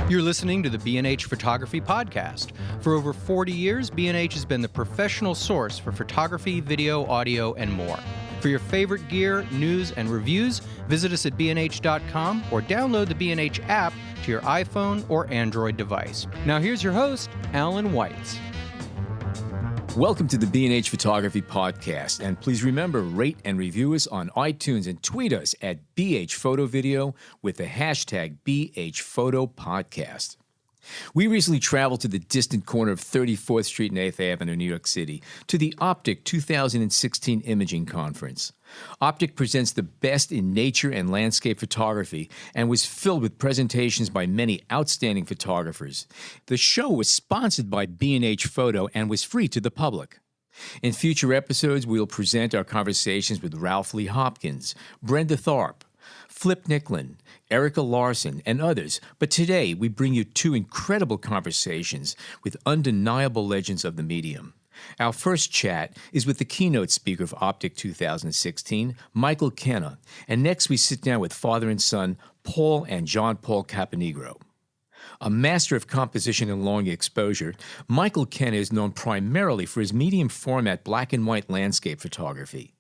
You're listening to the B&H Photography Podcast. For over 40 years, B&H has been the professional source for photography, video, audio, and more. For your favorite gear, news, and reviews, visit us at bnh.com or download the B&H app to your iPhone or Android device. Now here's your host, Alan Weitz. Welcome to the B&H Photography Podcast, and please remember, rate and review us on iTunes and tweet us at BH Photo Video with the hashtag BH Photo Podcast. We recently traveled to the distant corner of 34th Street and 8th Avenue, New York City, to the OPTIC 2016 Imaging Conference. OPTIC presents the best in nature and landscape photography and was filled with presentations by many outstanding photographers. The show was sponsored by B&H Photo and was free to the public. In future episodes, we'll present our conversations with Ralph Lee Hopkins, Brenda Tharp, Flip Nicklin, Erica Larson, and others. But today, we bring you two incredible conversations with undeniable legends of the medium. Our first chat is with the keynote speaker of OPTIC 2016, Michael Kenna, and next we sit down with father and son, Paul and John Paul Caponigro. A master of composition and long exposure, Michael Kenna is known primarily for his medium format black and white landscape photography.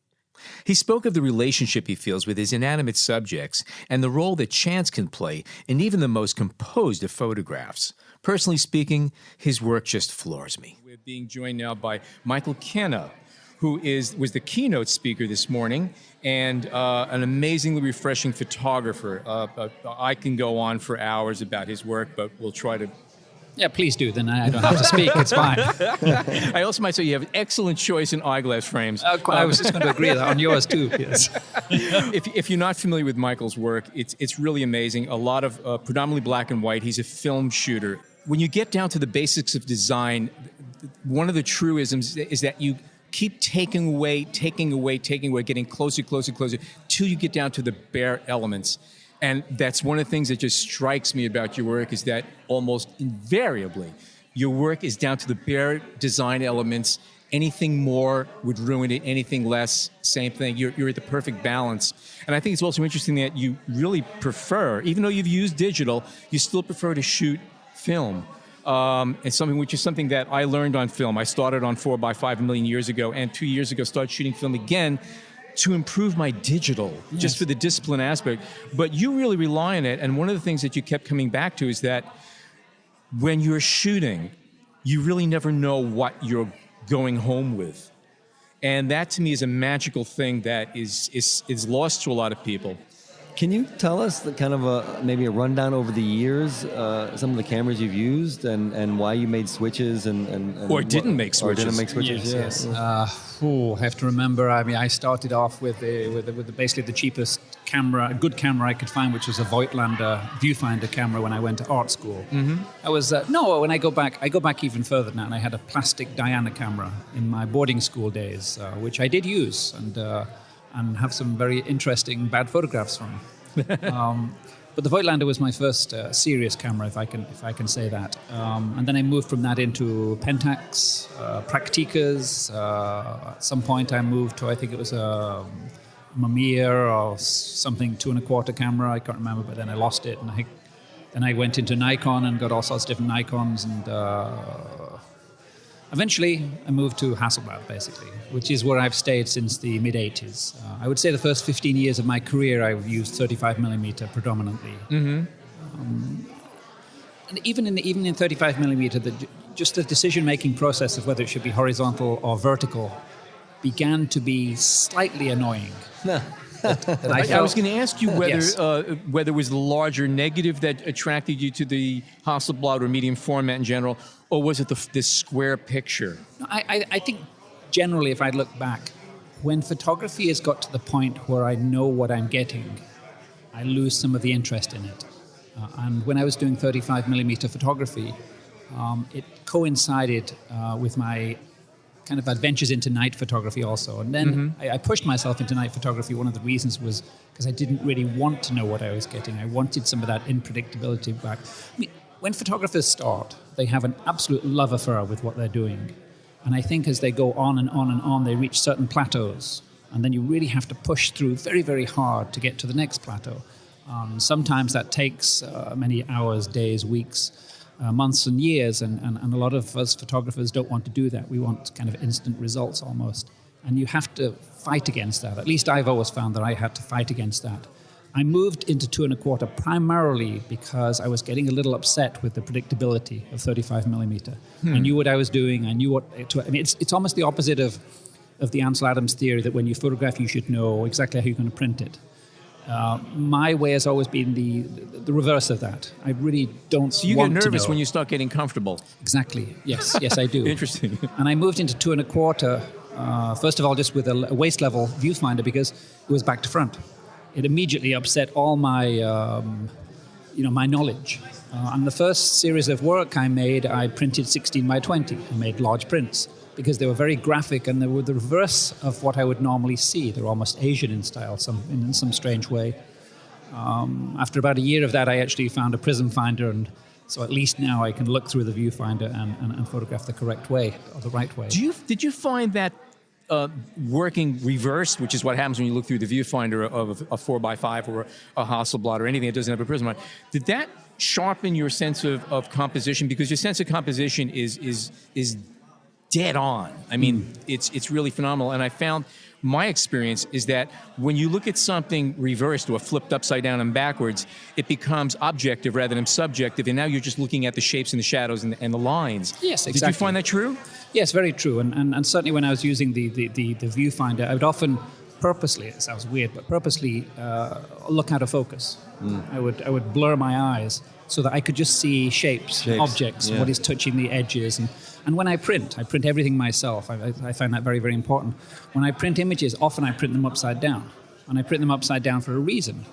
He spoke of the relationship he feels with his inanimate subjects and the role that chance can play in even the most composed of photographs. Personally speaking, his work just floors me. We're being joined now by Michael Kenna, who was the keynote speaker this morning and an amazingly refreshing photographer. I can go on for hours about his work, but we'll try to... Yeah, please do. Then I don't have to speak. It's fine. I also might say you have excellent choice in eyeglass frames. I was just going to agree on yours too. Yes. If you're not familiar with Michael's work, it's really amazing. A lot of predominantly black and white. He's a film shooter. When you get down to the basics of design, one of the truisms is that you keep taking away, getting closer, till you get down to the bare elements. And that's one of the things that just strikes me about your work is that almost invariably, your work is down to the bare design elements. Anything more would ruin it. Anything less, same thing. You're at the perfect balance. And I think it's also interesting that you really prefer, even though you've used digital, you still prefer to shoot film. And something that I learned on film. I started on 4x5 a million years ago, and 2 years ago started shooting film again to improve my digital, just for the discipline aspect. But you really rely on it, and one of the things that you kept coming back to is that when you're shooting, you really never know what you're going home with. And that to me is a magical thing that is lost to a lot of people. Can you tell us the kind of maybe a rundown over the years, some of the cameras you've used and why you made switches or didn't make switches? Or didn't make switches? Yes. I have to remember. I mean, I started off with basically the cheapest camera, good camera I could find, which was a Voigtlander viewfinder camera when I went to art school. Mm-hmm. When I go back even further now, and I had a plastic Diana camera in my boarding school days, which I did use and have some very interesting bad photographs from. But the Voigtlander was my first serious camera, if I can say that. And then I moved from that into Pentax, Praktikas. At some point I moved to, I think it was a Mamiya or something 2.25 camera. I can't remember, but then I lost it. And then I went into Nikon and got all sorts of different Nikons. And eventually I moved to Hasselblad, basically, which is where I've stayed since the mid-'80s. I would say the first 15 years of my career I've used 35mm predominantly. Mm-hmm. And even in 35mm, just the decision-making process of whether it should be horizontal or vertical began to be slightly annoying. I was going to ask you whether it was the larger negative that attracted you to the Hasselblad or medium format in general, or was it this square picture? I think generally, if I look back, when photography has got to the point where I know what I'm getting, I lose some of the interest in it. And when I was doing 35mm photography, it coincided with my kind of adventures into night photography also. And then I pushed myself into night photography. One of the reasons was because I didn't really want to know what I was getting. I wanted some of that unpredictability back. I mean, when photographers start, they have an absolute love affair with what they're doing. And I think as they go on and on and on, they reach certain plateaus. And then you really have to push through very, very hard to get to the next plateau. Sometimes that takes many hours, days, weeks, months and years, and a lot of us photographers don't want to do that. We want kind of instant results almost. And you have to fight against that. At least I've always found that I had to fight against that. I moved into 2.25 primarily because I was getting a little upset with the predictability of 35 millimeter. I knew what I was doing. I knew what. It's almost the opposite of the Ansel Adams theory that when you photograph, you should know exactly how you're going to print it. My way has always been the reverse of that. I really don't. So you want get nervous to know. when you start getting comfortable. Exactly. Yes, I do. Interesting. And I moved into 2.25. First of all, just with a waist level viewfinder because it was back to front. It immediately upset all my, my knowledge. On the first series of work I made, I printed 16 by 20. I made large prints because they were very graphic and they were the reverse of what I would normally see. They were almost Asian in style, in some strange way. After about a year of that, I actually found a prism finder, and so at least now I can look through the viewfinder and photograph the correct way or the right way. Did you find that working reversed, which is what happens when you look through the viewfinder of a 4x5 or a Hasselblad or anything that doesn't have a prism on it, did that sharpen your sense of composition? Because your sense of composition is dead on. I mean, it's really phenomenal. And I found my experience is that when you look at something reversed or flipped upside down and backwards, it becomes objective rather than subjective. And now you're just looking at the shapes and the shadows and the lines. Yes, exactly. Did you find that true? Yes, very true. And certainly when I was using the viewfinder, I would often purposely, it sounds weird, but purposely look out of focus. I would blur my eyes so that I could just see shapes. Objects, what is touching the edges. And when I print everything myself. I find that very, very important. When I print images, often I print them upside down. And I print them upside down for a reason,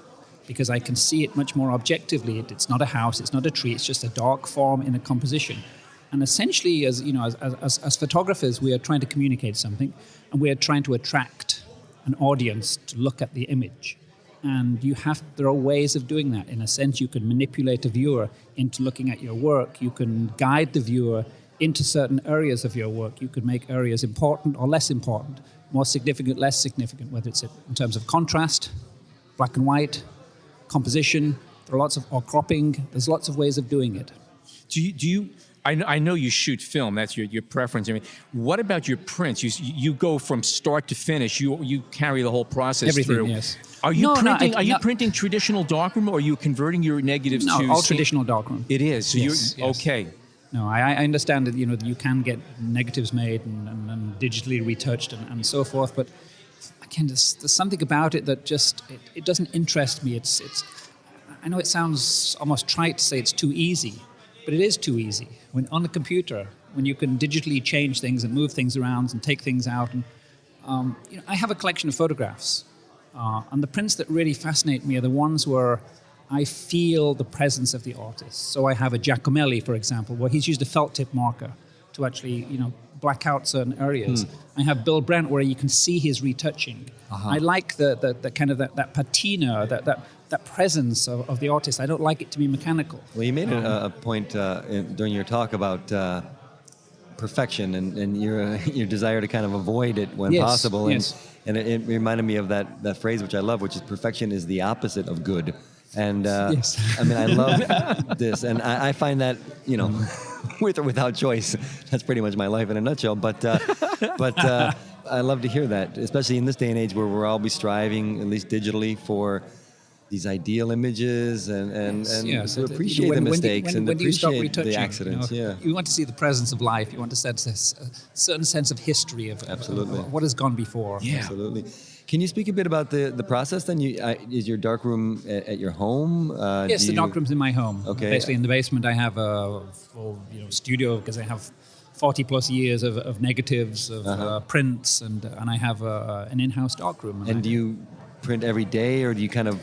because I can see it much more objectively. It's not a house, it's not a tree, it's just a dark form in a composition. And essentially, as photographers, we are trying to communicate something, and we are trying to attract an audience to look at the image. And there are ways of doing that. In a sense, you can manipulate a viewer into looking at your work. You can guide the viewer into certain areas of your work. You could make areas important or less important, more significant, less significant, whether it's in terms of contrast, black and white, composition, or cropping. There's lots of ways of doing it. Do you I know you shoot film. That's your preference. I mean, what about your prints? You go from start to finish. You carry the whole process Everything, through. Yes. Are you printing traditional darkroom, or are you converting your negatives to? No, all traditional darkroom. It is. So yes. Okay. No, I understand that you can get negatives made and digitally retouched and so forth, but again, there's something about it that just it doesn't interest me. It's I know it sounds almost trite to say it's too easy, but it is too easy. When on the computer, when you can digitally change things and move things around and take things out, and I have a collection of photographs, and the prints that really fascinate me are the ones where I feel the presence of the artist. So I have a Giacomelli, for example, where he's used a felt tip marker to actually, black out certain areas. I have Bill Brandt, where you can see his retouching. I like the kind of that patina, that presence of the artist. I don't like it to be mechanical. Well, you made a point during your talk about perfection and your desire to kind of avoid it when possible. And it reminded me of that phrase, which I love, which is perfection is the opposite of good. And I mean, I love this, and I find that with or without choice, that's pretty much my life in a nutshell. But I love to hear that, especially in this day and age where we're always striving, at least digitally, for these ideal images and to appreciate the mistakes and appreciate the accidents. You want to see the presence of life. You want to sense a certain sense of history of what has gone before. Yeah. Absolutely. Can you speak a bit about the process then? Is your darkroom at your home? Yes, the darkroom's in my home. Okay. Basically, in the basement, I have a full studio because I have 40 plus years of negatives, of prints, and I have an in-house darkroom. And do you print every day, or do you kind of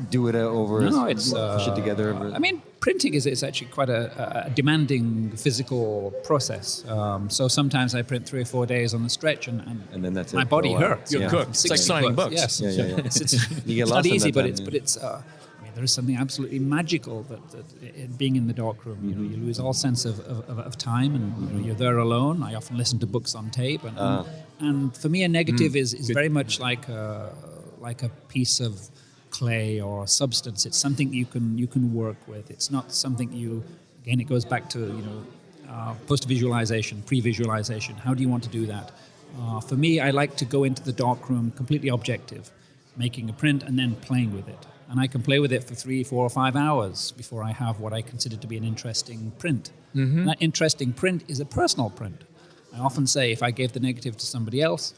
do it over? No, it's push it together. I mean, printing is actually quite a demanding physical process. So sometimes I print 3 or 4 days on the stretch, and then that's my body hurts. You're cooked. It's like signing books. Yes, It's not easy, but it's. I mean, there is something absolutely magical that being in the darkroom. You lose all sense of time, and you're there alone. I often listen to books on tape, and for me, a negative is very much like a piece of clay or a substance. It's something you can work with. It's not something again, it goes back to, post-visualization, pre-visualization. How do you want to do that? For me, I like to go into the darkroom completely objective, making a print and then playing with it. And I can play with it for 3, 4, or 5 hours before I have what I consider to be an interesting print. Mm-hmm. And that interesting print is a personal print. I often say if I gave the negative to somebody else,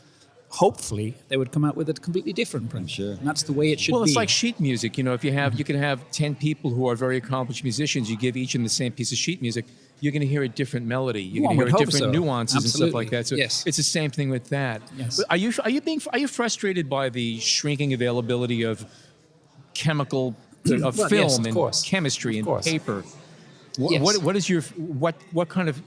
hopefully they would come out with a completely different print. Sure. And that's the way it should be. Well, it's like sheet music. If you can have 10 people who are very accomplished musicians, you give each of them the same piece of sheet music, you're going to hear a different melody. You're going to hear different nuances and stuff like that. So yes. It's the same thing with that. Yes. But are you frustrated by the shrinking availability of chemical of film yes, and course. chemistry and paper? Yes. What kind of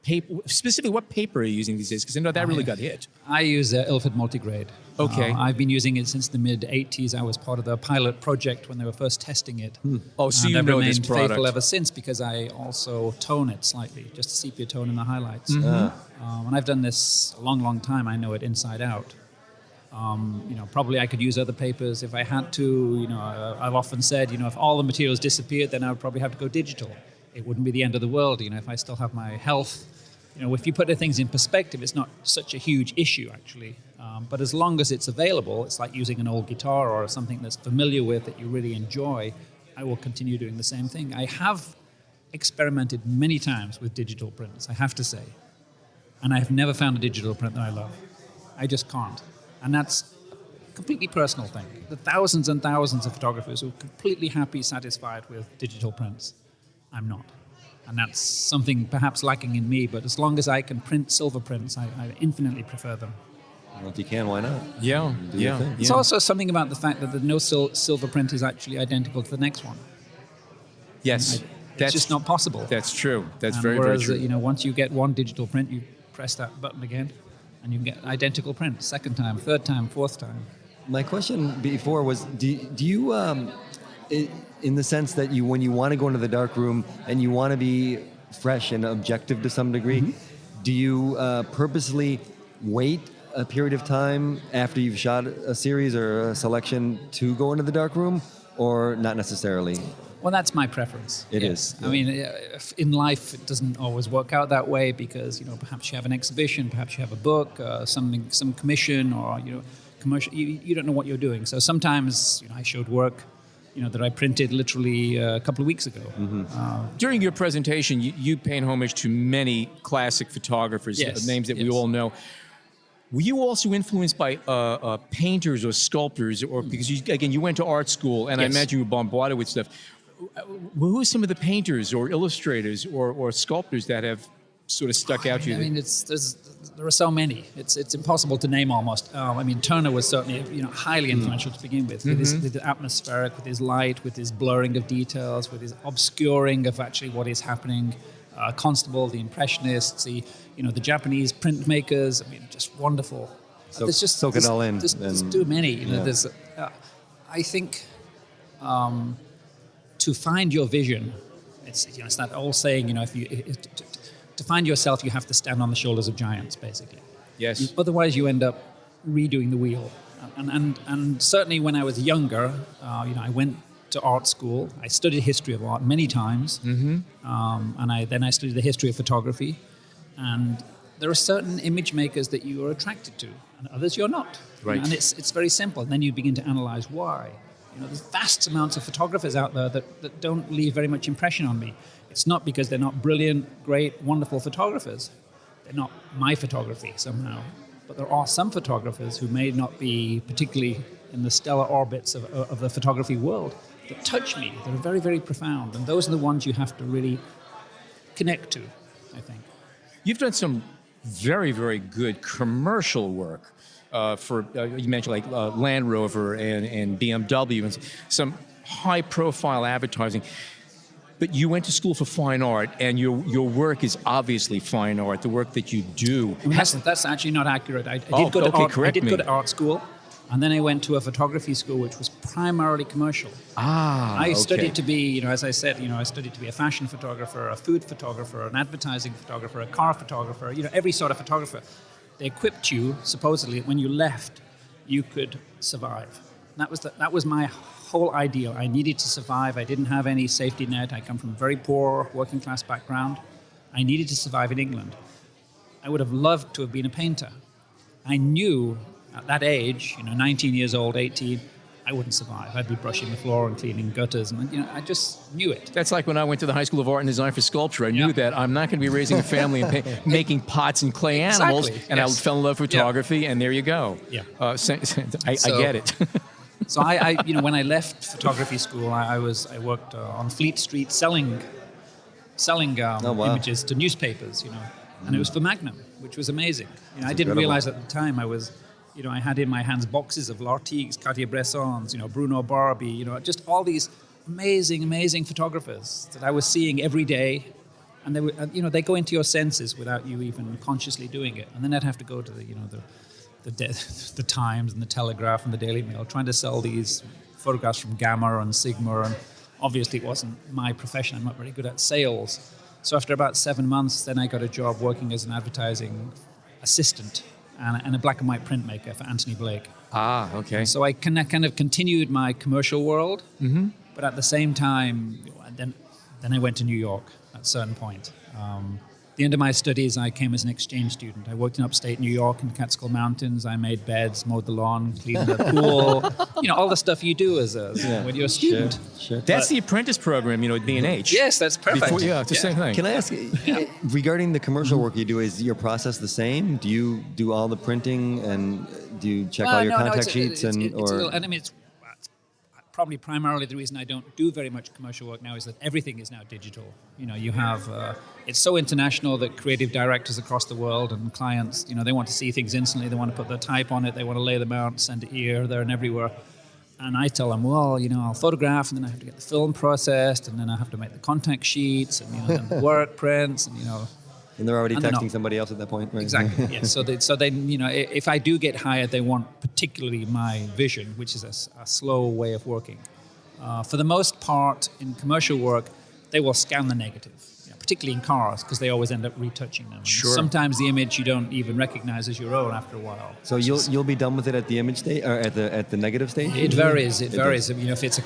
paper, specifically what paper are you using these days? Because I know that really got hit. I use Ilford Multigrade. Okay. I've been using it since the mid-'80s. I was part of the pilot project when they were first testing it. Oh, so and you I've know this remained product. faithful ever since because I also tone it slightly, just a sepia tone in the highlights. And I've done this a long, long time. I know it inside out. Probably I could use other papers if I had to. I've often said, if all the materials disappeared, then I would probably have to go digital. It wouldn't be the end of the world, if I still have my health. If you put things in perspective, it's not such a huge issue, actually. But as long as it's available, it's like using an old guitar or something that's familiar with, that you really enjoy, I will continue doing the same thing. I have experimented many times with digital prints, I have to say. And I have never found a digital print that I love. I just can't. And that's a completely personal thing. The thousands and thousands of photographers who are completely happy, satisfied with digital prints. I'm not. And that's something perhaps lacking in me, but as long as I can print silver prints, I infinitely prefer them. Well, if you can, why not? Yeah. It's also something about the fact that the no silver print is actually identical to the next one. Yes. It's just not possible. That's true. That's and very, whereas, very true. Once you get one digital print, you press that button again, and you can get identical print, second time, third time, fourth time. My question before was, do you, in the sense that when you want to go into the dark room and you want to be fresh and objective to some degree, do you purposely wait a period of time after you've shot a series or a selection to go into the dark room, or not necessarily? Well, that's my preference. It is. I mean, in life, it doesn't always work out that way because, perhaps you have an exhibition, perhaps you have a book, some commission, or, commercial. You don't know what you're doing. So sometimes, I showed work, that I printed literally a couple of weeks ago. During your presentation, you paid homage to many classic photographers, names that we all know. Were you also influenced by painters or sculptors, or because you went to art school, and I imagine you were bombarded with stuff? Who are some of the painters or illustrators or sculptors that have sort of stuck out to you? I mean, there are so many. It's impossible to name almost. Turner was certainly highly influential to begin with his atmospheric, with his light, with his blurring of details, with his obscuring of actually what is happening. Constable, the Impressionists, the Japanese printmakers. I mean, just wonderful. There's just soak it all in. There's too many. I think to find your vision, it's that old saying. To find yourself, you have to stand on the shoulders of giants, basically. Yes. Otherwise, you end up redoing the wheel. And certainly, when I was younger, I went to art school. I studied history of art many times, and I studied the history of photography. And there are certain image makers that you are attracted to, and others you're not. Right. And it's very simple. And then you begin to analyze why. There's vast amounts of photographers out there that don't leave very much impression on me. It's not because they're not brilliant, great, wonderful photographers. They're not my photography somehow. But there are some photographers who may not be particularly in the stellar orbits of the photography world that touch me. They're very, very profound. And those are the ones you have to really connect to, I think. You've done some very, very good commercial work for, you mentioned like Land Rover and BMW and some high-profile advertising. But you went to school for fine art, and your work is obviously fine art, the work that you do. I mean, that's actually not accurate. I did go to art school, and then I went to a photography school, which was primarily commercial. I studied to be, as I said, I studied to be a fashion photographer, a food photographer, an advertising photographer, a car photographer, every sort of photographer. They equipped you, supposedly, when you left, you could survive. That was my whole ideal. I needed to survive. I didn't have any safety net. I come from a very poor working class background. I needed to survive in England. I would have loved to have been a painter. I knew at that age, 19 years old, 18, I wouldn't survive. I'd be brushing the floor and cleaning gutters, and I just knew it. That's like when I went to the High School of Art and Design for Sculpture. I knew that I'm not going to be raising a family and making pots and clay animals, and I fell in love with photography, and there you go. Yeah. I get it. So I when I left photography school, I worked on Fleet Street selling images to newspapers, and it was for Magnum, which was amazing. I didn't realize at the time I had in my hands boxes of Lartigues, Cartier-Bressons, Bruno Barbie, just all these amazing photographers that I was seeing every day, and they were, they go into your senses without you even consciously doing it. And then I'd have to go to the Times and the Telegraph and the Daily Mail, trying to sell these photographs from Gamma and Sigma, and obviously it wasn't my profession. I'm not very good at sales. So after about 7 months, then I got a job working as an advertising assistant and a black and white printmaker for Anthony Blake. Ah, okay. So I kind of continued my commercial world, but at the same time, then I went to New York at a certain point. The end of my studies, I came as an exchange student. I worked in upstate New York in the Catskill Mountains. I made beds, mowed the lawn, cleaned the pool. All the stuff you do when you're a student. Sure. That's the apprentice program, at B&H. Yes, that's perfect. It's the same thing. Can I ask, regarding the commercial work you do, is your process the same? Do you do all the printing, and do you check all your contact sheets? It's probably primarily the reason I don't do very much commercial work now is that everything is now digital. You have, it's so international that creative directors across the world and clients, they want to see things instantly. They want to put their type on it. They want to lay them out, send it here, there, and everywhere. And I tell them, well, I'll photograph, and then I have to get the film processed, and then I have to make the contact sheets, and then the work prints, and And they're already texting somebody else at that point, right? Exactly. Yes. So they, if I do get hired, they want particularly my vision, which is a slow way of working. For the most part, in commercial work, they will scan the negative, particularly in cars, because they always end up retouching them. Sure. Sometimes the image you don't even recognize as your own after a while. So you'll be done with it at the image stage, or at the negative stage? It varies. It varies. If it's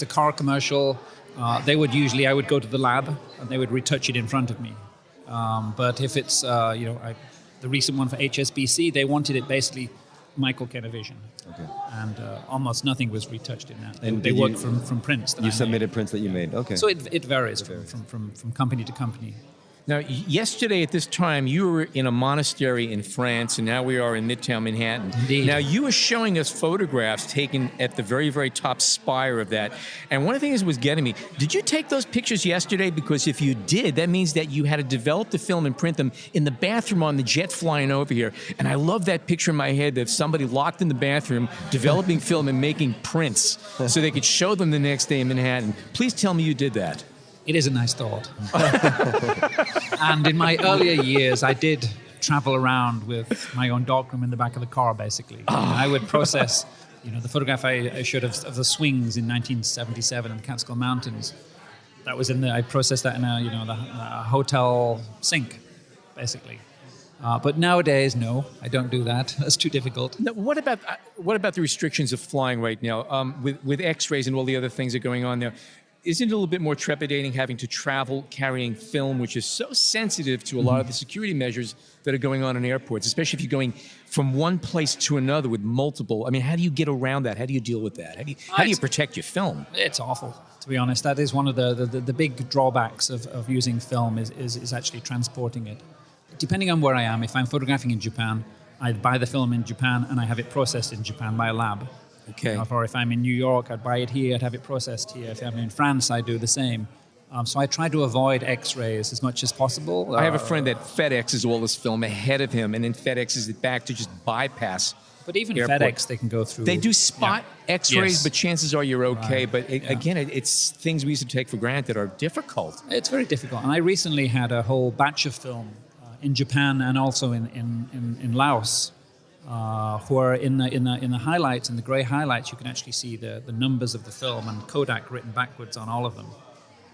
a car commercial, I would go to the lab and they would retouch it in front of me. But if it's, the recent one for HSBC, they wanted it basically Michael Kenna vision. Okay. And almost nothing was retouched in that. And they worked from prints that you submitted prints that you made. Okay. So it varies from company to company. Now, yesterday at this time, you were in a monastery in France, and now we are in Midtown Manhattan. Indeed. Now, you were showing us photographs taken at the very, very top spire of that. And one of the things that was getting me, did you take those pictures yesterday? Because if you did, that means that you had to develop the film and print them in the bathroom on the jet flying over here. And I love that picture in my head of somebody locked in the bathroom, developing film and making prints so they could show them the next day in Manhattan. Please tell me you did that. It is a nice thought. And in my earlier years, I did travel around with my own darkroom in the back of the car, basically. I would process, the photograph I showed of the swings in 1977 in the Catskill Mountains. That was I processed that in a hotel sink, basically. But nowadays, no, I don't do that. That's too difficult. Now, what about the restrictions of flying right now with X-rays and all the other things that are going on there? Isn't it a little bit more trepidating having to travel carrying film, which is so sensitive to a lot of the security measures that are going on in airports, especially if you're going from one place to another with multiple? I mean, how do you get around that? How do you deal with that? How do you protect your film? It's awful, to be honest. That is one of the big drawbacks of using film is actually transporting it. Depending on where I am, if I'm photographing in Japan, I buy the film in Japan and I have it processed in Japan by a lab. Okay. Or if I'm in New York, I'd buy it here, I'd have it processed here. If I'm in France, I do the same. So I try to avoid X-rays as much as possible. I have a friend that FedExes all this film ahead of him, and then FedExes it back to just bypass. But even airport. FedEx, they can go through. They do spot X-rays, but chances are you're okay. Right. But again, it's things we used to take for granted are difficult. It's very difficult. And I recently had a whole batch of film in Japan and also in Laos. Where in the highlights, in the grey highlights, you can actually see the numbers of the film and Kodak written backwards on all of them.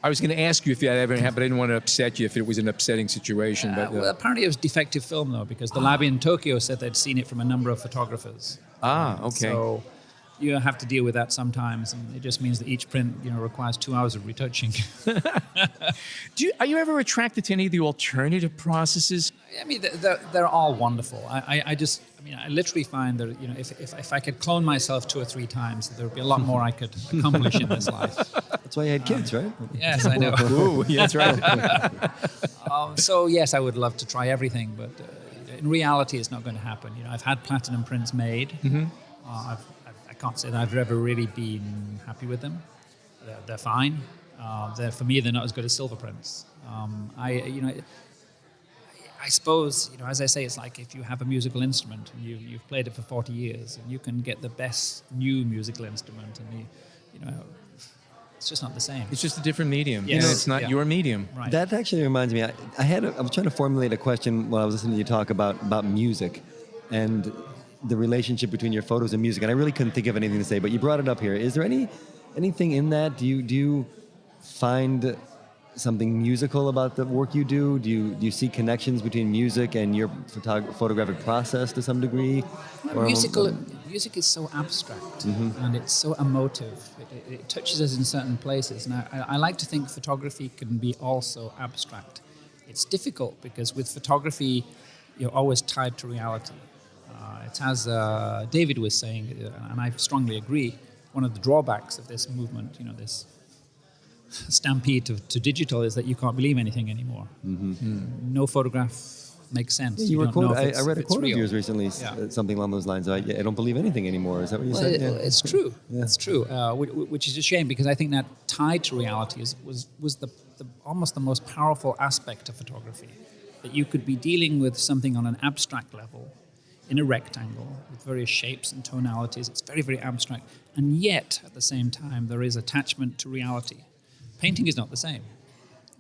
I was going to ask you if that ever happened, but I didn't want to upset you if it was an upsetting situation. Well, apparently it was defective film, though, because the lab in Tokyo said they'd seen it from a number of photographers. Okay. So you have to deal with that sometimes, and it just means that each print, requires 2 hours of retouching. Are you ever attracted to any of the alternative processes? I mean, they're all wonderful. I literally find that if I could clone myself 2 or 3 times, there would be a lot more I could accomplish in this life. That's why you had kids, right? Yes, I know. Ooh, yeah, that's right. So yes, I would love to try everything, but in reality, it's not going to happen. I've had platinum prints made. Mm-hmm. I can't say that I've ever really been happy with them. They're fine. For me, they're not as good as silver prints. I suppose, as I say, it's like if you have a musical instrument and you've played it for 40 years, and you can get the best new musical instrument, and it's just not the same. It's just a different medium. Yes. It's not your medium. Right. That actually reminds me. I was trying to formulate a question while I was listening to you talk about music, and the relationship between your photos and music, and I really couldn't think of anything to say, but you brought it up here. Is there anything in that? Do you find something musical about the work you do? Do you see connections between music and your photographic process to some degree? Music is so abstract, and it's so emotive. It touches us in certain places. And I like to think photography can be also abstract. It's difficult because with photography, you're always tied to reality. It's as David was saying, and I strongly agree, one of the drawbacks of this movement, this stampede to digital, is that you can't believe anything anymore. Mm-hmm. No photograph makes sense. Yeah, I read a quote real. of yours recently, something along those lines. I don't believe anything anymore. Is that what you said? It's true. Yeah. It's true, which is a shame, because I think that tied to reality was the almost the most powerful aspect of photography, that you could be dealing with something on an abstract level, in a rectangle, with various shapes and tonalities. It's very, very abstract. And yet, at the same time, there is attachment to reality. Painting is not the same,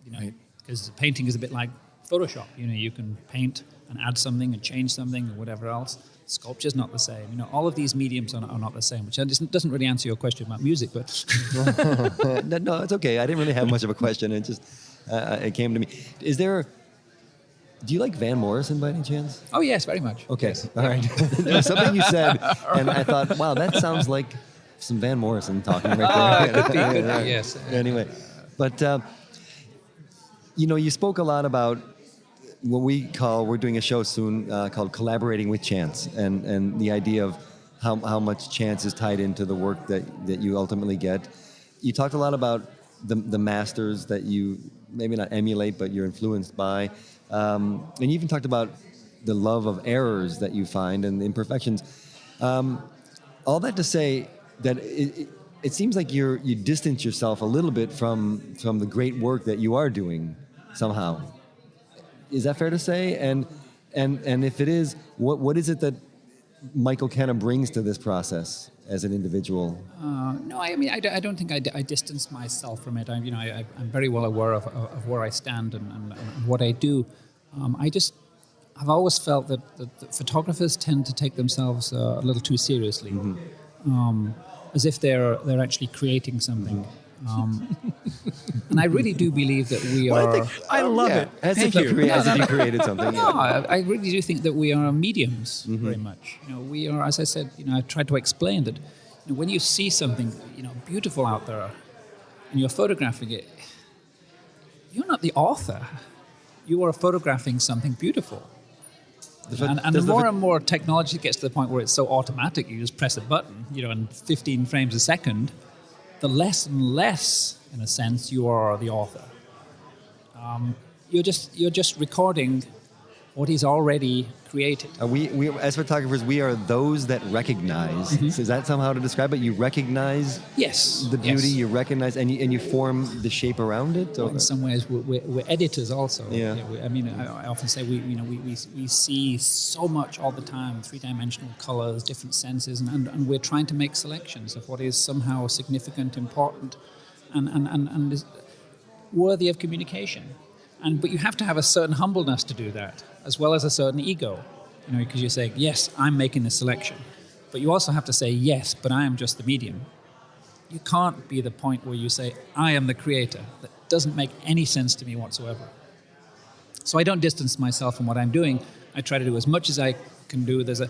because painting is a bit like Photoshop. You can paint and add something and change something or whatever else. Sculpture's not the same. All of these mediums are not the same, which doesn't really answer your question about music, but... No, it's okay. I didn't really have much of a question. It just it came to me. Do you like Van Morrison by any chance? Oh, yes, very much. Okay, yes. All right. There was something you said, and I thought, wow, that sounds like some Van Morrison talking right there. Could be, yes. Anyway, but, you spoke a lot about what we're doing a show soon called Collaborating with Chance, and the idea of how much chance is tied into the work that you ultimately get. You talked a lot about the masters that you maybe not emulate, but you're influenced by. And you even talked about the love of errors that you find and the imperfections. All that to say that it seems like you distance yourself a little bit from the great work that you are doing somehow. Is that fair to say? And if it is, what is it that Michael Kenna brings to this process as an individual? No, I don't think I distance myself from it. I'm very well aware of where I stand and what I do. I've always felt that photographers tend to take themselves a little too seriously, as if they're actually creating something. And I really do believe that we are... I love it. As if you created something. No, I really do think that we are mediums very much. We are, as I said, I tried to explain that when you see something, beautiful out there, and you're photographing it, you're not the author. You are photographing something beautiful. And the more and more technology gets to the point where it's so automatic, you just press a button, in 15 frames a second, the less and less, in a sense, you are the author. You're just recording what he's already created. We as photographers, we are those that recognize. Mm-hmm. So is that somehow to describe it? You recognize the beauty, you recognize, and you form the shape around it? Well, in some ways, we're editors also. Yeah. I often say we see so much all the time, three-dimensional colors, different senses, and we're trying to make selections of what is somehow significant, important, and is worthy of communication. But you have to have a certain humbleness to do that, as well as a certain ego, because you're saying, yes, I'm making the selection. But you also have to say, yes, but I am just the medium. You can't be the point where you say, I am the creator. That doesn't make any sense to me whatsoever. So I don't distance myself from what I'm doing. I try to do as much as I can do. There's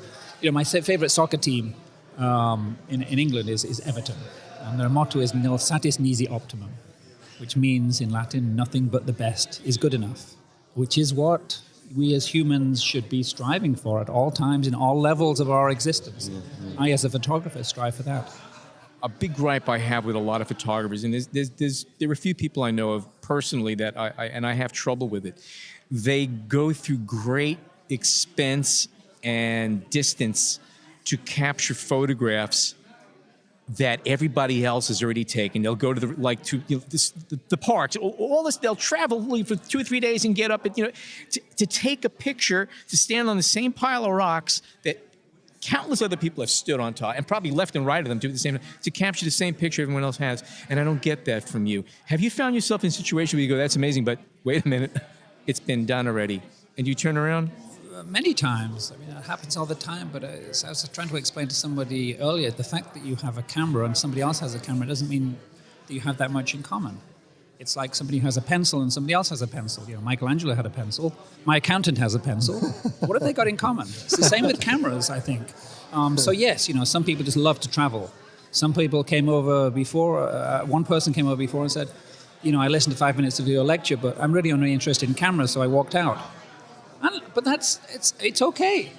my favorite soccer team in England is Everton. And their motto is nil satis nisi optimum, which means in Latin, nothing but the best is good enough, which is what we as humans should be striving for at all times in all levels of our existence. I, as a photographer, strive for that. A big gripe I have with a lot of photographers, and there are a few people I know of personally that I have trouble with it. They go through great expense and distance to capture photographs that everybody else has already taken. They'll go to the parks, all this. They'll travel for 2 or 3 days and get up at, to take a picture, to stand on the same pile of rocks that countless other people have stood on top, and probably left and right of them do the same, to capture the same picture everyone else has. And I don't get that from you. Have you found yourself in a situation where you go, that's amazing, but wait a minute, it's been done already, and you turn around? Many times. I mean, it happens all the time, but as I was trying to explain to somebody earlier, the fact that you have a camera and somebody else has a camera doesn't mean that you have that much in common. It's like somebody who has a pencil and somebody else has a pencil. Michelangelo had a pencil. My accountant has a pencil. What have they got in common? It's the same with cameras, I think. So yes, some people just love to travel. Some people came over before, one person came over before and said, I listened to 5 minutes of your lecture, but I'm really only interested in cameras, so I walked out. But it's okay.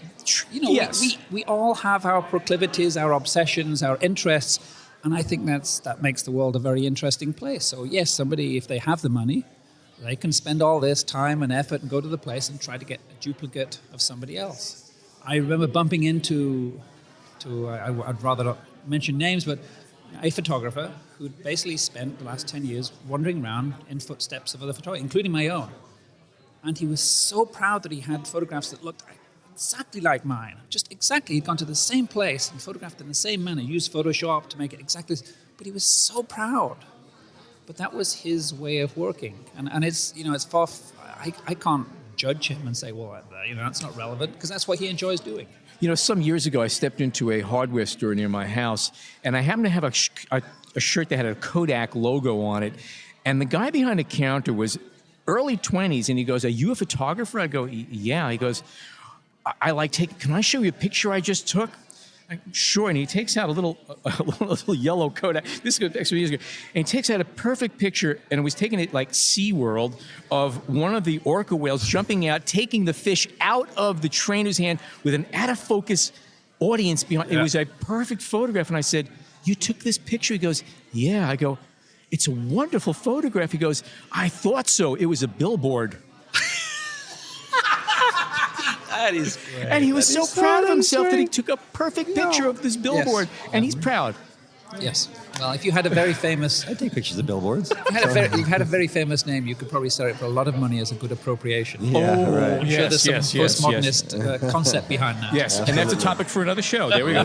Yes. We all have our proclivities, our obsessions, our interests, and I think that makes the world a very interesting place. So yes, somebody, if they have the money, they can spend all this time and effort and go to the place and try to get a duplicate of somebody else. I remember bumping into, I'd rather not mention names, but a photographer who'd basically spent the last 10 years wandering around in footsteps of other photographers, including my own. And he was so proud that he had photographs that looked exactly like mine. Just exactly. He'd gone to the same place and photographed in the same manner, used Photoshop to make it exactly. But he was so proud. But that was his way of working. And it's far. I can't judge him and say, well, that's not relevant, because that's what he enjoys doing. Some years ago, I stepped into a hardware store near my house, and I happened to have a shirt that had a Kodak logo on it. And the guy behind the counter was early 20s, and he goes, "Are you a photographer?" I go, "Yeah." He goes, "Can I show you a picture I just took?" Sure. And he takes out a little yellow Kodak. This is actually years ago. And he takes out a perfect picture, and it was taken at like SeaWorld, of one of the orca whales jumping out, taking the fish out of the trainer's hand with an out-of-focus audience behind. Yeah. It was a perfect photograph. And I said, "You took this picture?" He goes, "Yeah." I go, "It's a wonderful photograph." He goes, "I thought so. It was a billboard." That is great. And he was so proud of himself that he took a perfect picture of this billboard, and he's proud. Yes. Well, if you had a very famous... I take pictures of billboards. If you had a very famous name, you could probably sell it for a lot of money as a good appropriation. Yeah, right. I'm sure there's some postmodernist concept behind that. Yes, and that's a topic for another show. There we go.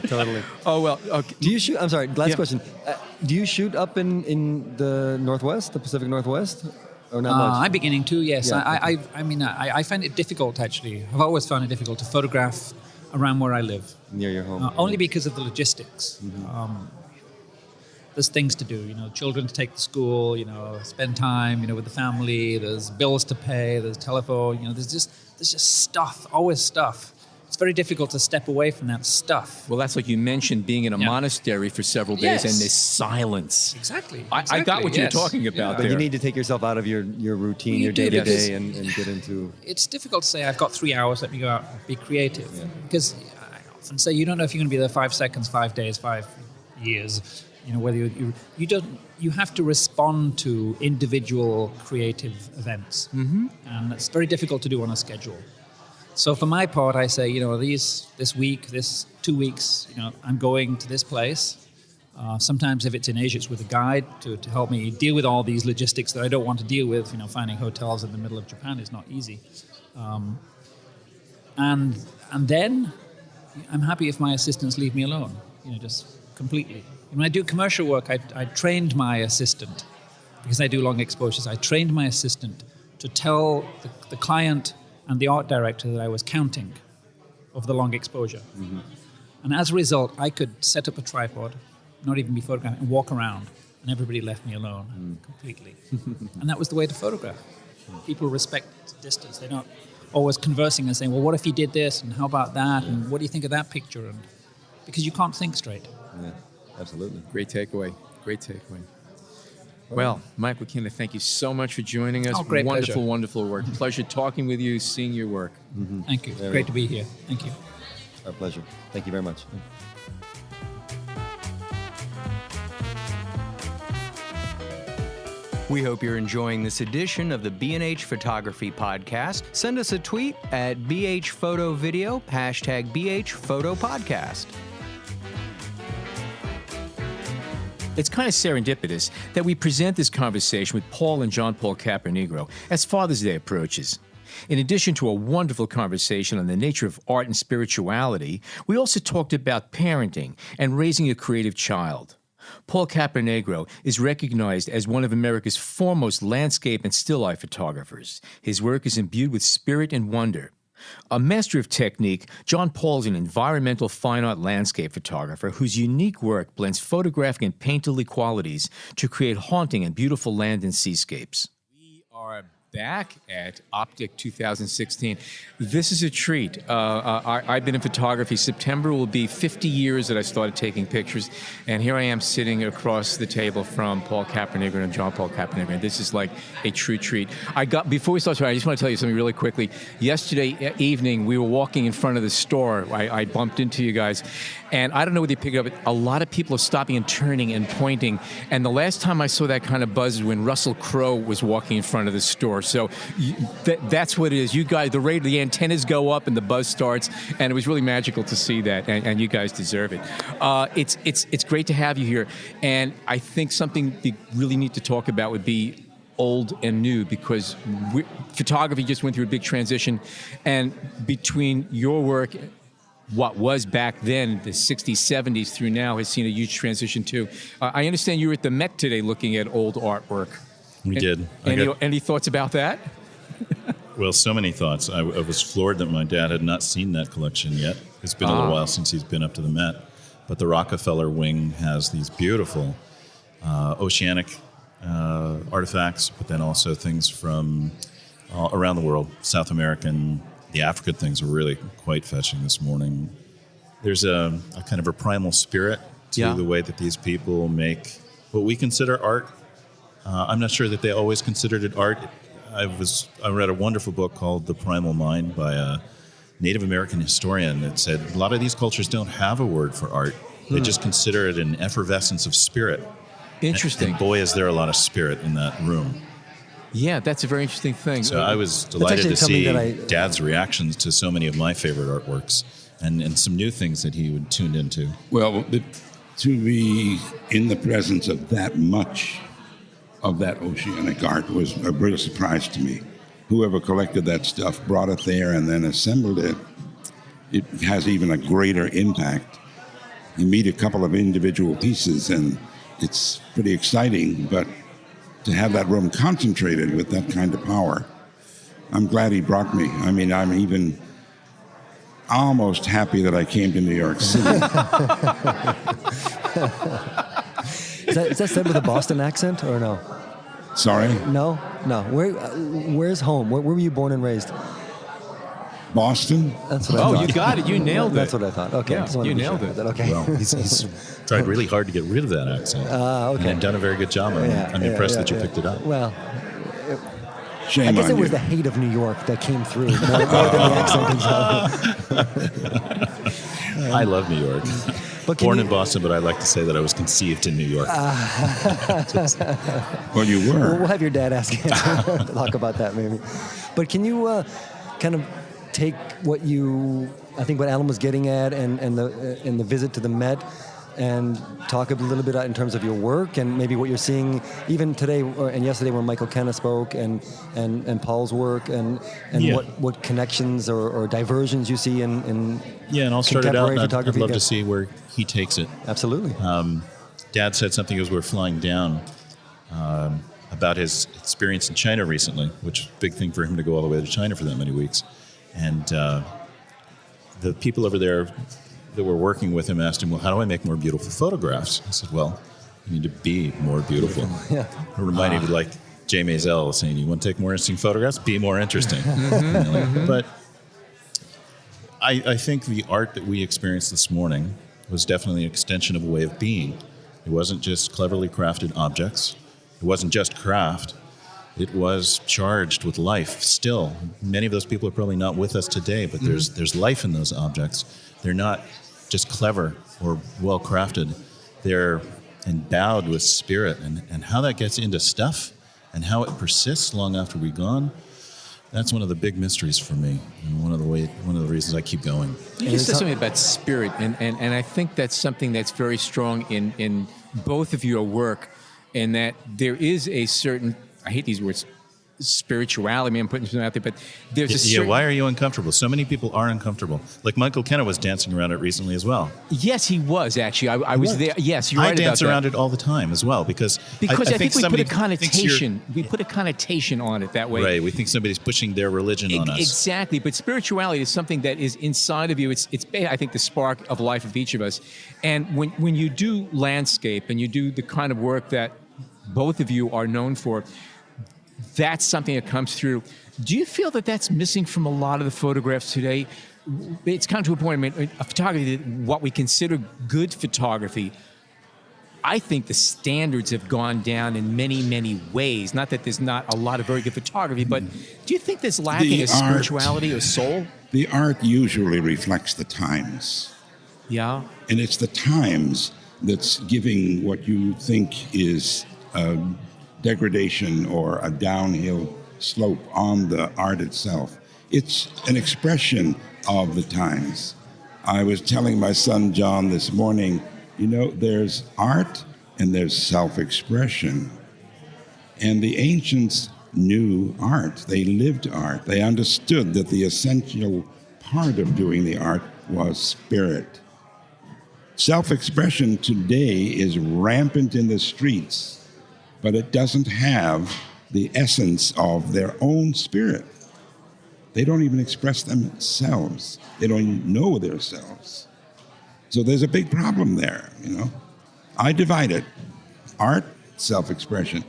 Totally. Oh, well. Okay. Do you shoot... I'm sorry, last question. Do you shoot up in the Northwest, the Pacific Northwest? Or not much? I'm beginning to, yes. Yeah, I find it difficult, actually. I've always found it difficult to photograph around where I live. Near your home. Only because of the logistics. Mm-hmm. There's things to do, children to take to school, spend time, with the family. There's bills to pay. There's telephone. There's just stuff, always stuff. It's very difficult to step away from that stuff. Well, that's like you mentioned, being in a monastery for several days, and there's silence. Exactly. I got what you're talking about there. But you need to take yourself out of your routine, your day-to-day, and get into... It's difficult to say, I've got 3 hours, let me go out and be creative. Yeah. Because I often say, you don't know if you're going to be there 5 seconds, 5 days, 5 years. Whether you have to respond to individual creative events. Mm-hmm. And it's very difficult to do on a schedule. So for my part, I say, this week, this 2 weeks, I'm going to this place. Sometimes if it's in Asia, it's with a guide to help me deal with all these logistics that I don't want to deal with. Finding hotels in the middle of Japan is not easy. And then I'm happy if my assistants leave me alone, just completely. When I do commercial work, I trained my assistant, because I do long exposures, I trained my assistant to tell the client and the art director that I was counting of the long exposure. Mm-hmm. And as a result, I could set up a tripod, not even be photographing, and walk around, and everybody left me alone completely. And that was the way to photograph. People respect distance. They're not always conversing and saying, well, what if he did this, and how about that, and what do you think of that picture? And because you can't think straight. Yeah, absolutely. Great takeaway. Great takeaway. Well, Michael Kenna, thank you so much for joining us. Oh, great wonderful, pleasure. wonderful work. Pleasure talking with you, seeing your work. Mm-hmm. Thank you. Great to be here. Thank you. Our pleasure. Thank you very much. We hope you're enjoying this edition of the B&H Photography Podcast. Send us a tweet at BHPhotoVideo, hashtag BHPhotoPodcast. It's kind of serendipitous that we present this conversation with Paul and John Paul Caponigro as Father's Day approaches. In addition to a wonderful conversation on the nature of art and spirituality, we also talked about parenting and raising a creative child. Paul Caponigro is recognized as one of America's foremost landscape and still life photographers. His work is imbued with spirit and wonder. A master of technique, John Paul is an environmental fine art landscape photographer whose unique work blends photographic and painterly qualities to create haunting and beautiful land and seascapes. We are back at OPTIC 2016. This is a treat. I've been in photography. September will be 50 years that I started taking pictures, and here I am sitting across the table from Paul Caponigro and John Paul Caponigro. This is like a true treat. Before we start, I just want to tell you something really quickly. Yesterday evening, we were walking in front of the store. I bumped into you guys, and I don't know whether you picked it up, but a lot of people are stopping and turning and pointing, and the last time I saw that kind of buzz was when Russell Crowe was walking in front of the store. So that's what it is. You guys, the antennas go up and the buzz starts, and it was really magical to see that, and you guys deserve it. It's great to have you here, and I think something we really need to talk about would be old and new, because photography just went through a big transition, and between your work, what was back then, the 60s, 70s through now, has seen a huge transition too. I understand you were at the Met today looking at old artwork. We did. Any thoughts about that? Well, so many thoughts. I was floored that my dad had not seen that collection yet. It's been a little while since he's been up to the Met. But the Rockefeller wing has these beautiful oceanic artifacts, but then also things from around the world. South American, the African things are really quite fetching this morning. There's a kind of a primal spirit to the way that these people make what we consider art. I'm not sure that they always considered it art. I read a wonderful book called The Primal Mind by a Native American historian that said a lot of these cultures don't have a word for art. They just consider it an effervescence of spirit. Interesting. And boy, is there a lot of spirit in that room. Yeah, that's a very interesting thing. So I was delighted to see Dad's reactions to so many of my favorite artworks and some new things that he would tuned into. Well, to be in the presence of that much of that oceanic art was a real surprise to me. Whoever collected that stuff brought it there and then assembled it. It has even a greater impact. You meet a couple of individual pieces and it's pretty exciting, but to have that room concentrated with that kind of power, I'm glad he brought me. I mean, I'm even almost happy that I came to New York City. Is that said with a Boston accent or no? Sorry? No. Where's home? Where were you born and raised? Boston? That's what I thought. You got it. You nailed it. That's what I thought. Okay. Yeah, you nailed it. Okay. Well, he's tried really hard to get rid of that accent. Okay. And done a very good job. I'm impressed that you picked it up. Well, Shame I guess on it was you. the hate of New York that came through more than the accent itself. I love New York. Born in Boston, but I like to say that I was conceived in New York. Well, you were. We'll have your dad ask him to talk about that maybe. But can you kind of take what Alan was getting at and the visit to the Met and talk a little bit in terms of your work and maybe what you're seeing even today and yesterday when Michael Kenna spoke and Paul's work and what connections or diversions you see in and I'll start it out. contemporary I'd photography. love to see where he takes it. Absolutely. Dad said something as we were flying down about his experience in China recently, which is a big thing for him to go all the way to China for that many weeks. And the people over there that were working with him asked him, well, how do I make more beautiful photographs? I said, well, you need to be more beautiful. Yeah. It reminded me like Jay Maisel saying, you want to take more interesting photographs? Be more interesting. But I think the art that we experienced this morning was definitely an extension of a way of being. It wasn't just cleverly crafted objects. It wasn't just craft. It was charged with life still. Many of those people are probably not with us today, but there's life in those objects. They're not just clever or well crafted. They're endowed with spirit, and how that gets into stuff and how it persists long after we're gone, that's one of the big mysteries for me, and one of the reasons I keep going. You just said something about spirit, and I think that's something that's very strong in both of your work, in that there is a certain, I hate these words, spirituality. I mean, I'm putting something out there, but there's a certain... Why are you uncomfortable? So many people are uncomfortable. Like Michael Kenna was dancing around it recently as well. Yes, he was, actually. I was there. Yes, you're right about that. I dance around it all the time as well, because I think we put a connotation. We put a connotation on it that way. Right. We think somebody's pushing their religion on us. Exactly. But spirituality is something that is inside of you. It's I think, the spark of life of each of us. And when you do landscape and you do the kind of work that both of you are known for, that's something that comes through. Do you feel that that's missing from a lot of the photographs today? It's come to a point, I mean, a photography, what we consider good photography, I think the standards have gone down in many, many ways. Not that there's not a lot of very good photography, but do you think there's lacking a spirituality or soul? The art usually reflects the times. Yeah. And it's the times that's giving what you think is degradation or a downhill slope on the art itself. It's an expression of the times. I was telling my son John this morning, there's art and there's self-expression. And the ancients knew art. They lived art. They understood that the essential part of doing the art was spirit. Self-expression today is rampant in the streets, but it doesn't have the essence of their own spirit. They don't even express themselves. They don't even know themselves. So there's a big problem there, I divide it. Art, self-expression.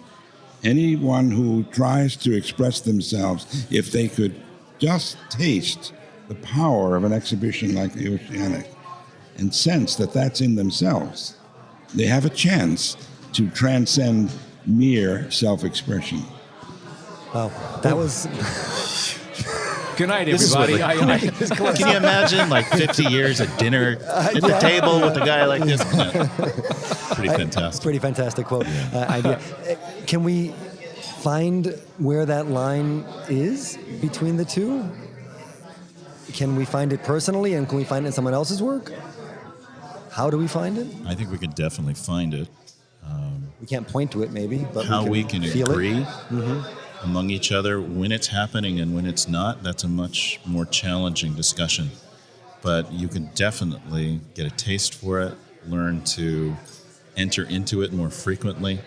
Anyone who tries to express themselves, if they could just taste the power of an exhibition like the Oceanic and sense that that's in themselves, they have a chance to transcend mere self-expression. Wow, that was... Good night, everybody. Can you imagine, 50 years at dinner at the table with a guy like this? Pretty fantastic. Pretty fantastic quote. Idea. Can we find where that line is between the two? Can we find it personally, and can we find it in someone else's work? How do we find it? I think we can definitely find it. We can't point to it, maybe, but how we can agree Mm-hmm. among each other when it's happening and when it's not, that's a much more challenging discussion. But you can definitely get a taste for it, learn to enter into it more frequently,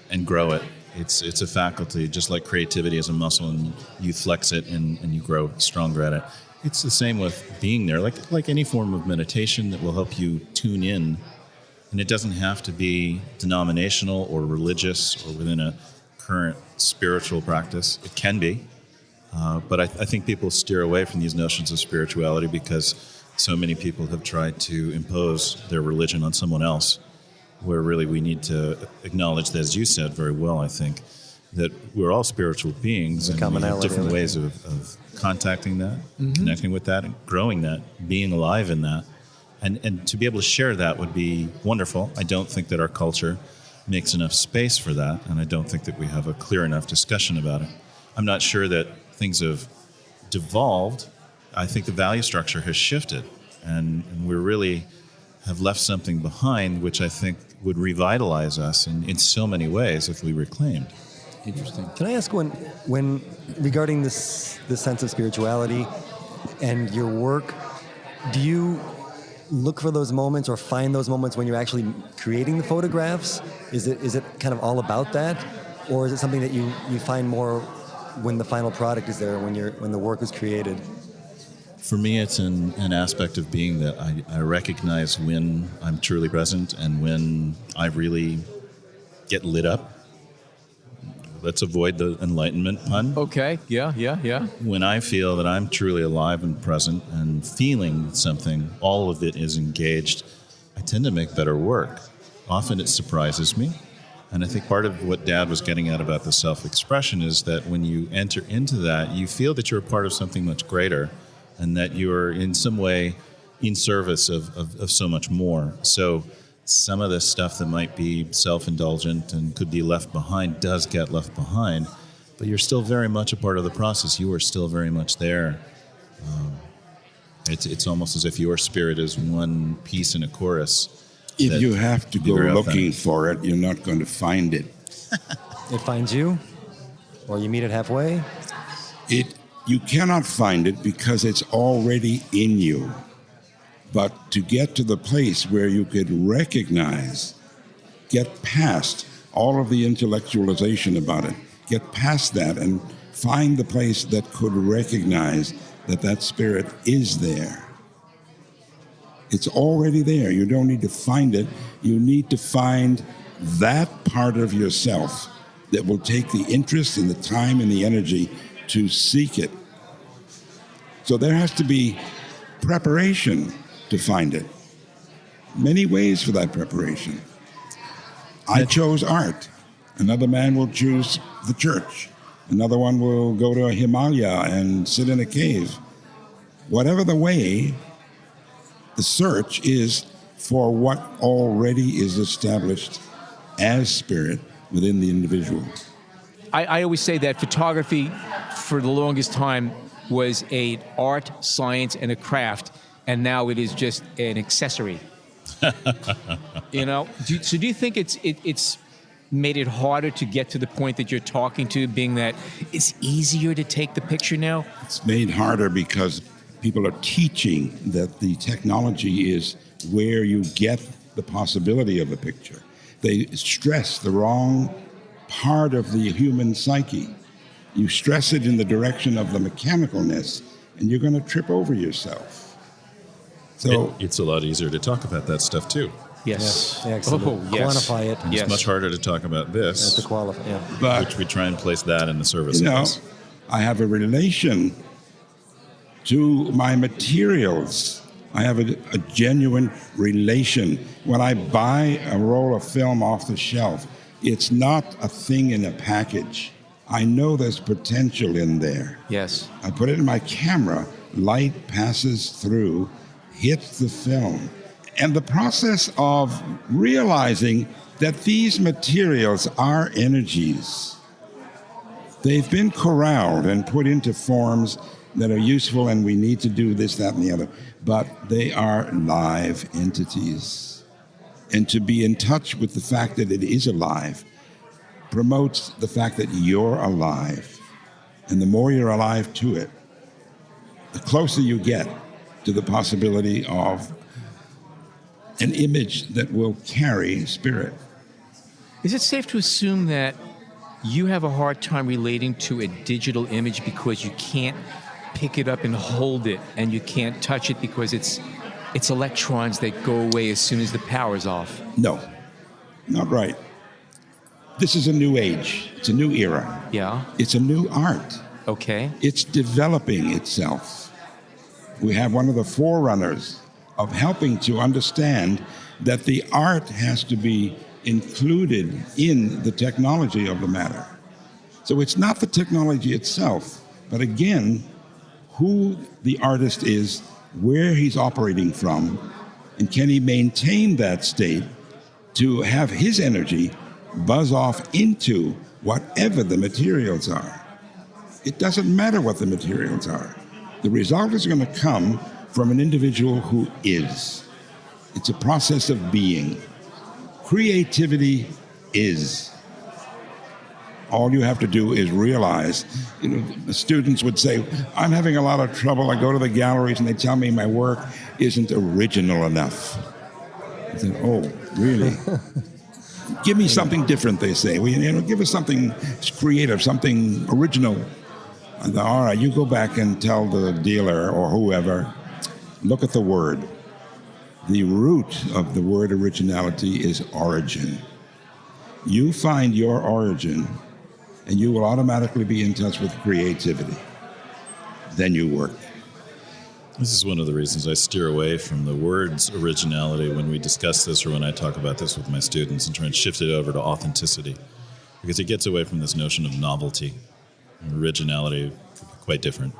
and grow it. It's a faculty, just like creativity is a muscle, and you flex it and you grow stronger at it. It's the same with being there, like any form of meditation that will help you tune in. And it doesn't have to be denominational or religious or within a current spiritual practice. It can be. But I think people steer away from these notions of spirituality because so many people have tried to impose their religion on someone else, where really we need to acknowledge that, as you said very well, I think, that we're all spiritual beings and we have different ways of contacting that, connecting with that, and growing that, being alive in that. And to be able to share that would be wonderful. I don't think that our culture makes enough space for that, and I don't think that we have a clear enough discussion about it. I'm not sure that things have devolved. I think the value structure has shifted, and we really have left something behind which I think would revitalize us in so many ways if we reclaimed. Interesting. Can I ask when regarding this sense of spirituality and your work, do you look for those moments or find those moments when you're actually creating the photographs? Is it kind of all about that, or is it something that you find more when the final product is there, when the work is created? For me, it's an aspect of being that I recognize when I'm truly present and when I really get lit up. Let's avoid the enlightenment pun. Okay, yeah. When I feel that I'm truly alive and present and feeling something, all of it is engaged tend to make better work. Often it surprises me. And I think part of what Dad was getting at about the self-expression is that when you enter into that, you feel that you're a part of something much greater and that you're in some way in service of so much more. So some of this stuff that might be self-indulgent and could be left behind does get left behind, but you're still very much a part of the process. You are still very much there. It's almost as if your spirit is one piece in a chorus. If you have to go looking for it, you're not going to find it. It finds you, or you meet it halfway. You cannot find it because it's already in you. But to get to the place where you could recognize, get past all of the intellectualization about it, get past that and find the place that could recognize that spirit is there. It's already there. You don't need to find it. You need to find that part of yourself that will take the interest and the time and the energy to seek it. So there has to be preparation to find it. Many ways for that preparation. I chose art. Another man will choose the church. Another one will go to a Himalaya and sit in a cave. Whatever the way, the search is for what already is established as spirit within the individual. I always say that photography, for the longest time, was an art, science, and a craft, and now it is just an accessory. You know? So do you think it's made it harder to get to the point that you're talking to, being that it's easier to take the picture now? It's made harder because people are teaching that the technology is where you get the possibility of a picture. They stress the wrong part of the human psyche. You stress it in the direction of the mechanicalness, and you're going to trip over yourself. So it's a lot easier to talk about that stuff too. Yes. Yeah, excellent. Oh, yes. Quantify it. It's much harder to talk about this, To qualify. Yeah. But, which we try and place that in the service of this. I have a relation to my materials. I have a genuine relation. When I buy a roll of film off the shelf, it's not a thing in a package. I know there's potential in there. Yes. I put it in my camera, light passes through, hits the film. And the process of realizing that these materials are energies. They've been corralled and put into forms that are useful, and we need to do this, that, and the other. But they are live entities. And to be in touch with the fact that it is alive promotes the fact that you're alive. And the more you're alive to it, the closer you get to the possibility of an image that will carry spirit. Is it safe to assume that you have a hard time relating to a digital image because you can't pick it up and hold it, and you can't touch it because it's electrons that go away as soon as the power's off? No, not right. This is a new age. It's a new era. Yeah. It's a new art. Okay. It's developing itself. We have one of the forerunners of helping to understand that the art has to be included in the technology of the matter. So it's not the technology itself, but again, who the artist is, where he's operating from, and can he maintain that state to have his energy buzz off into whatever the materials are. It doesn't matter what the materials are. The result is going to come from an individual who is. It's a process of being. Creativity is. All you have to do is realize, the students would say, I'm having a lot of trouble. I go to the galleries and they tell me my work isn't original enough. I said, oh, really? Give me something different, they say. Give us something creative, something original. I thought, all right, you go back and tell the dealer or whoever, look at the word. The root of the word originality is origin. You find your origin, and you will automatically be in touch with creativity. Then you work. This is one of the reasons I steer away from the words originality when we discuss this or when I talk about this with my students, and try and shift it over to authenticity, because it gets away from this notion of novelty. And originality could be quite different.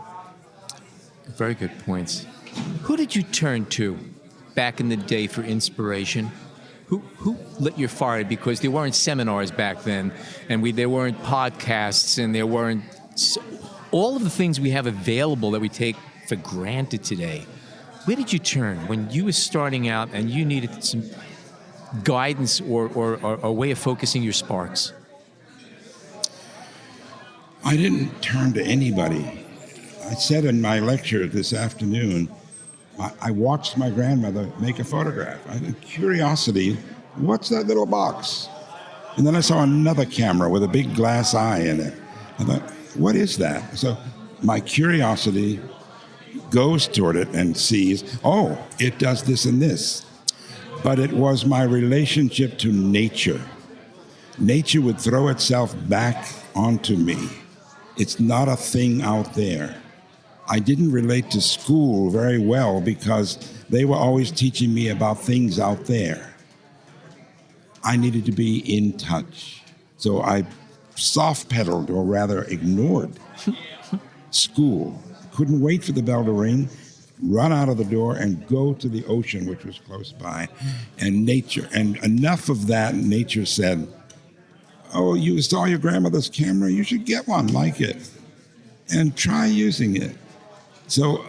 Very good points. Who did you turn to back in the day for inspiration? Who lit your fire? Because there weren't seminars back then, and there weren't podcasts, and there weren't all of the things we have available that we take for granted today. Where did you turn when you were starting out and you needed some guidance or a way of focusing your sparks? I didn't turn to anybody. I said in my lecture this afternoon, I watched my grandmother make a photograph. I had curiosity, what's that little box? And then I saw another camera with a big glass eye in it. I thought, what is that? So my curiosity goes toward it and sees, oh, it does this and this. But it was my relationship to nature. Nature would throw itself back onto me. It's not a thing out there. I didn't relate to school very well because they were always teaching me about things out there. I needed to be in touch. So I soft-pedaled, or rather ignored, school. Couldn't wait for the bell to ring, run out of the door and go to the ocean, which was close by, and nature. And enough of that, nature said, oh, you saw your grandmother's camera? You should get one like it and try using it. So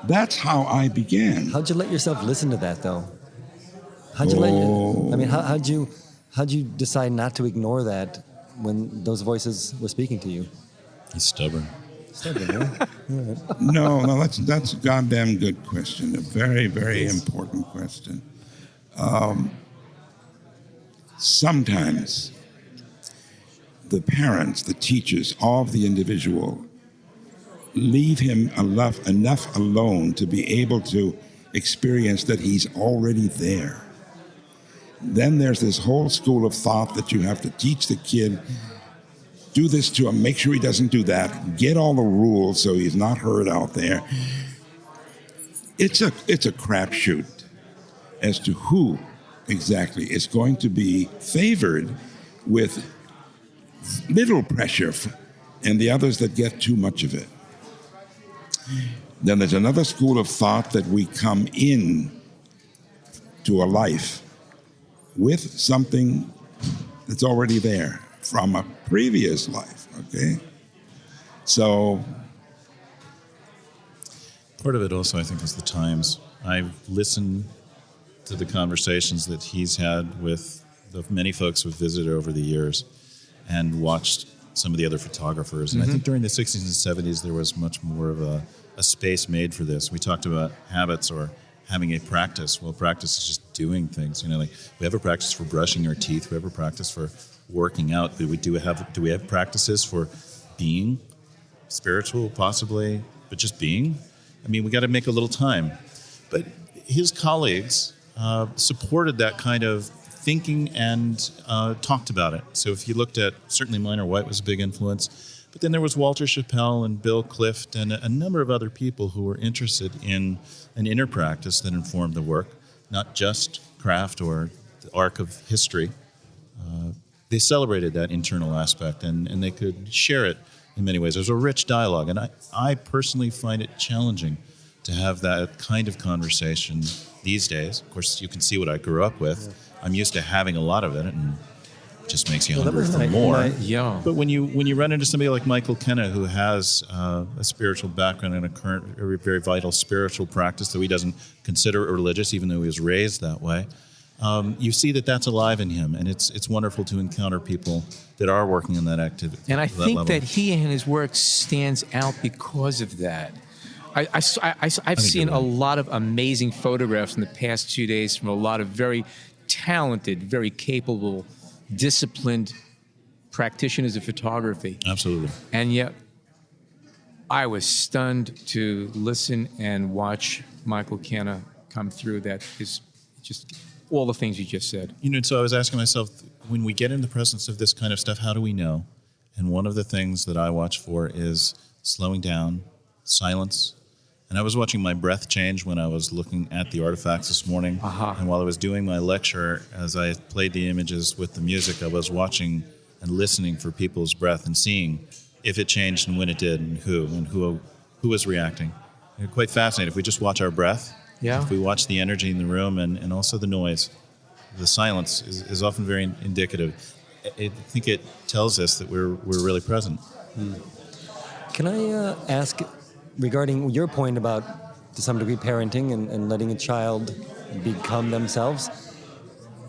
that's how I began. How'd you let yourself listen to that, though? How'd you decide not to ignore that when those voices were speaking to you? He's stubborn. Huh? No, that's a goddamn good question. A very, very important question. Sometimes the parents, the teachers of the individual leave him enough alone to be able to experience that he's already there. Then there's this whole school of thought that you have to teach the kid, do this to him, make sure he doesn't do that, get all the rules so he's not heard out there. It's a crapshoot as to who exactly is going to be favored with little pressure and the others that get too much of it. Then there's another school of thought that we come in to a life with something that's already there from a previous life, okay? So part of it also, I think, is the times. I've listened to the conversations that he's had with the many folks who've visited over the years and watched some of the other photographers. And I think during the 60s and 70s, there was much more of a space made for this. We talked about habits or having a practice. Well, practice is just doing things. Like we have a practice for brushing our teeth. We have a practice for working out. Do we have practices for being spiritual, possibly, but just being? We got to make a little time. But his colleagues supported that kind of thinking and talked about it. So if you looked at, certainly Minor White was a big influence, but then there was Walter Chappell and Bill Clift and a number of other people who were interested in an inner practice that informed the work, not just craft or the arc of history. They celebrated that internal aspect and they could share it in many ways. There's a rich dialogue, and I personally find it challenging to have that kind of conversation these days. Of course, you can see what I grew up with. Yeah. I'm used to having a lot of it, and it just makes you hungry for more. But when you run into somebody like Michael Kenna, who has a spiritual background and a very vital spiritual practice, though he doesn't consider it religious, even though he was raised that way, you see that that's alive in him, and it's wonderful to encounter people that are working in that activity. And I think that he and his work stands out because of that. I've seen a lot of amazing photographs in the past 2 days from a lot of very talented, very capable, disciplined practitioners of photography. Absolutely. And yet, I was stunned to listen and watch Michael Kenna come through. That is just all the things you just said. So I was asking myself, when we get in the presence of this kind of stuff, how do we know? And one of the things that I watch for is slowing down, silence, And I was watching my breath change when I was looking at the artifacts this morning. And while I was doing my lecture, as I played the images with the music, I was watching and listening for people's breath and seeing if it changed and when it did and who was reacting. And quite fascinating. If we just watch our breath, if we watch the energy in the room and also the noise, the silence is often very indicative. I think it tells us that we're really present. Can I ask, regarding your point about, to some degree, parenting and letting a child become themselves,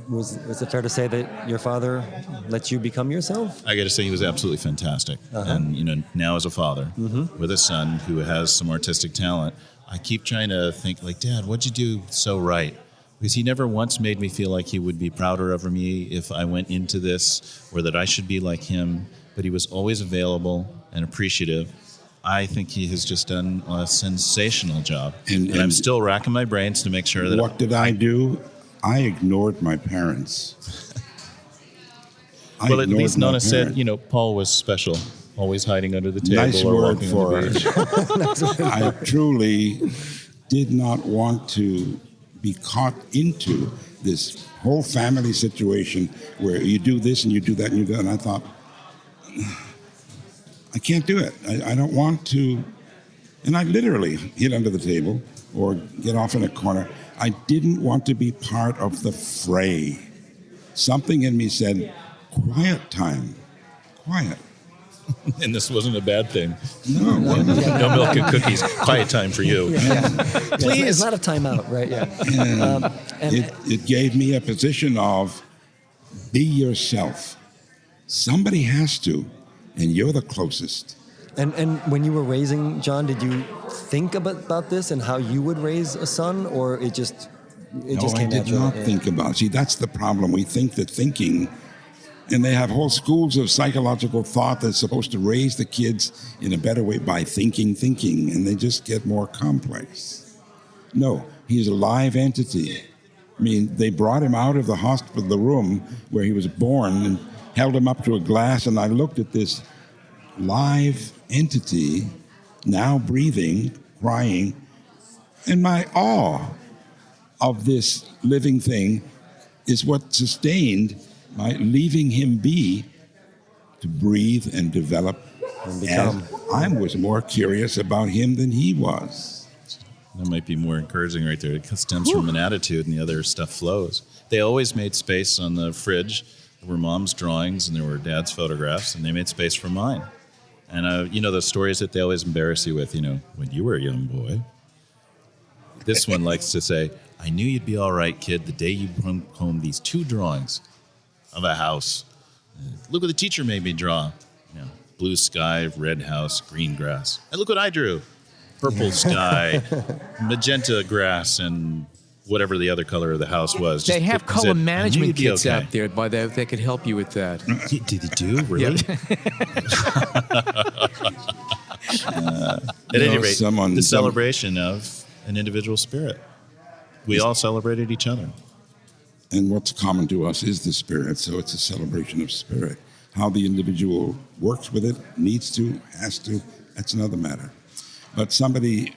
was it fair to say that your father let you become yourself? I got to say he was absolutely fantastic. And now as a father with a son who has some artistic talent, I keep trying to think like, Dad, what'd you do so right? Because he never once made me feel like he would be prouder of me if I went into this, or that I should be like him. But he was always available and appreciative. I think he has just done a sensational job. And I'm still racking my brains to make sure that... What did I do? I ignored my parents. Well, at least Nona said, Paul was special, always hiding under the table. Nice word for it. I truly did not want to be caught into this whole family situation where you do this and you do that and you do that. And I thought, I can't do it. I don't want to. And I literally hid under the table or get off in a corner. I didn't want to be part of the fray. Something in me said, quiet time, quiet. And this wasn't a bad thing. No, no milk and cookies. Quiet time for you. Please. It's not a timeout, right? Yeah. It gave me a position of be yourself. Somebody has to, and you're the closest. And when you were raising John, did you think about this and how you would raise a son, or it just came naturally? No, I did not think about it. See, that's the problem. We think that thinking, and they have whole schools of psychological thought that's supposed to raise the kids in a better way by thinking, and they just get more complex. No, he's a live entity. I mean, they brought him out of the hospital, the room where he was born, and held him up to a glass, and I looked at this live entity, now breathing, crying, and my awe of this living thing is what sustained my leaving him be to breathe and develop. And become. I was more curious about him than he was. That might be more encouraging right there. It stems from an attitude, and the other stuff flows. They always made space on the fridge. There were Mom's drawings, and there were Dad's photographs, and they made space for mine. And those stories that they always embarrass you with, when you were a young boy. This one likes to say, I knew you'd be all right, kid, the day you brought home these 2 drawings of a house. Look what the teacher made me draw. Blue sky, red house, green grass. And look what I drew. Purple sky, magenta grass, and whatever the other color of the house was. They have color management kits okay. out there that could help you with that. Did they do? Really? At any rate, the celebration of an individual spirit. We all celebrated each other. And what's common to us is the spirit, so it's a celebration of spirit. How the individual works with it, needs to, has to, that's another matter. But somebody,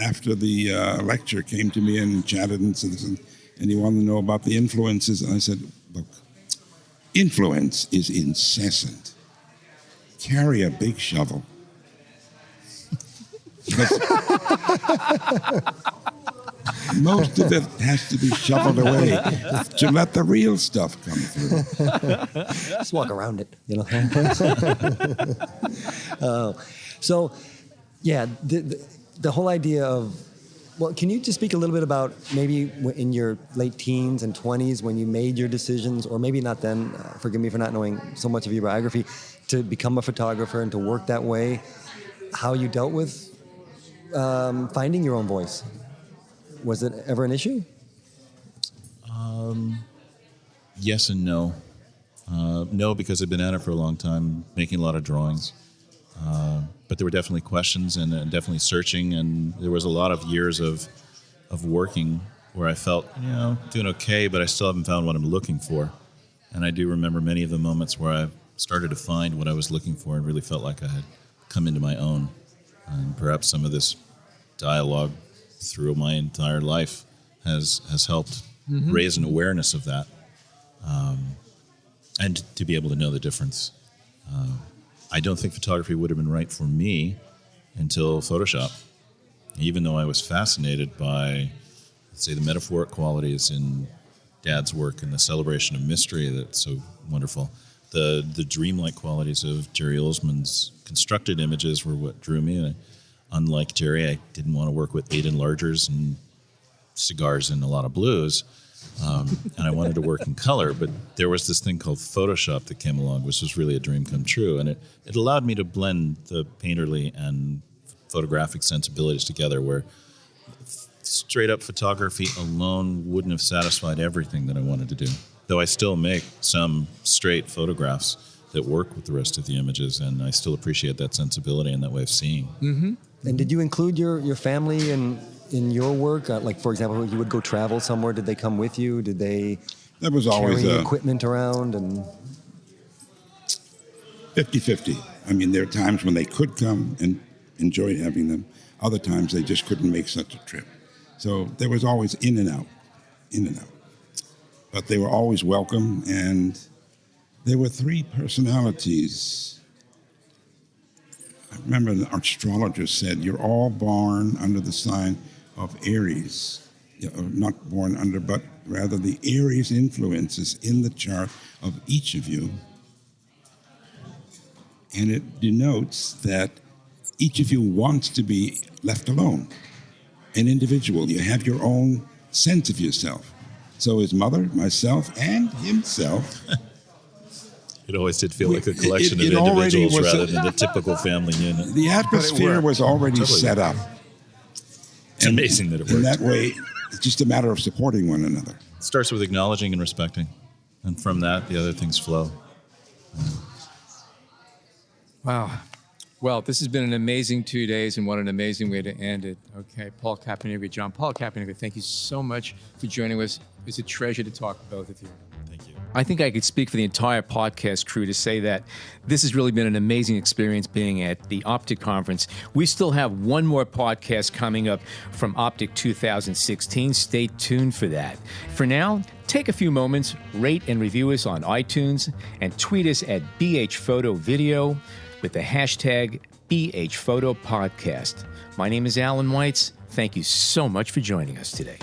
after the lecture, came to me and chatted and said, and he wanted to know about the influences. And I said, look, influence is incessant. Carry a big shovel. Most of it has to be shoveled away to let the real stuff come through. Just walk around it, So, yeah, the whole idea of, well, can you just speak a little bit about maybe in your late teens and 20s when you made your decisions, or maybe not then, forgive me for not knowing so much of your biography, to become a photographer and to work that way, how you dealt with finding your own voice? Was it ever an issue? Yes and no. No, because I've been at it for a long time, making a lot of drawings. But there were definitely questions and definitely searching, and there was a lot of years of working where I felt, doing okay, but I still haven't found what I'm looking for. And I do remember many of the moments where I started to find what I was looking for and really felt like I had come into my own. And perhaps some of this dialogue through my entire life has helped raise an awareness of that, and to be able to know the difference. I don't think photography would have been right for me until Photoshop, even though I was fascinated by, let's say, the metaphoric qualities in Dad's work and the celebration of mystery that's so wonderful. The dreamlike qualities of Jerry Olsman's constructed images were what drew me. And unlike Jerry, I didn't want to work with 8 enlargers and cigars and a lot of blues. And I wanted to work in color, but there was this thing called Photoshop that came along, which was really a dream come true. And it allowed me to blend the painterly and photographic sensibilities together, where straight up photography alone wouldn't have satisfied everything that I wanted to do. Though I still make some straight photographs that work with the rest of the images, and I still appreciate that sensibility and that way of seeing. Mm-hmm. And did you include your family in your work? Like, for example, you would go travel somewhere. Did they come with you? Did they That was always carry equipment around? And 50-50. I mean, there are times when they could come and enjoyed having them. Other times they just couldn't make such a trip. So there was always in and out. But they were always welcome, and there were 3 personalities. I remember an astrologer said, you're all born under the sign of Aries. Not born under, but rather the Aries influence is in the chart of each of you. And it denotes that each of you wants to be left alone, an individual. You have your own sense of yourself. So his mother, myself, and himself. It always did feel like a collection of individuals rather than the typical family unit. The atmosphere was already Totally set up. It's amazing that it worked. In that way, it's just a matter of supporting one another. It starts with acknowledging and respecting. And from that, the other things flow. Wow. Well, this has been an amazing 2 days, and what an amazing way to end it. Okay, Paul Caponigro, John Paul Caponigro, thank you so much for joining us. It's a treasure to talk with both of you. Thank you. I think I could speak for the entire podcast crew to say that this has really been an amazing experience being at the OPTIC conference. We still have one more podcast coming up from OPTIC 2016. Stay tuned for that. For now, take a few moments, rate and review us on iTunes, and tweet us at BHPhotoVideo with the hashtag BHPhotoPodcast. My name is Alan Weitz. Thank you so much for joining us today.